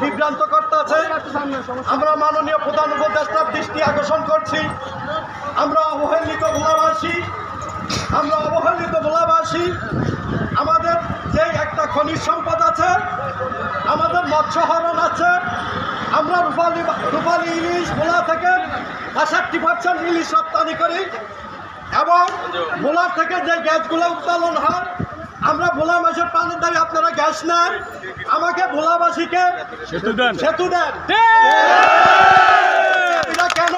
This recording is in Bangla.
বিভ্রান্ত করতে আছে। আমরা মাননীয় প্রধান উপদেষ্টার দৃষ্টি আকর্ষণ করছি, আমরা অবহেলিত ভোলাবাসী আমাদের যে একটা খনিজ সম্পদ আছে, আমাদের মৎস্য হরণ আছে। আমরা রূপালী ইলিশ ভোলা থেকে 65% ইলিশ রপ্তানি করি এবং ভোলার থেকে যে গ্যাসগুলো উত্তোলন হয়, আমরা ভোলা মাসের পানির দাবি আপনারা গ্যাস নেন, আমাকে ভোলাবাসীকে সেতু দেন। এটা কেন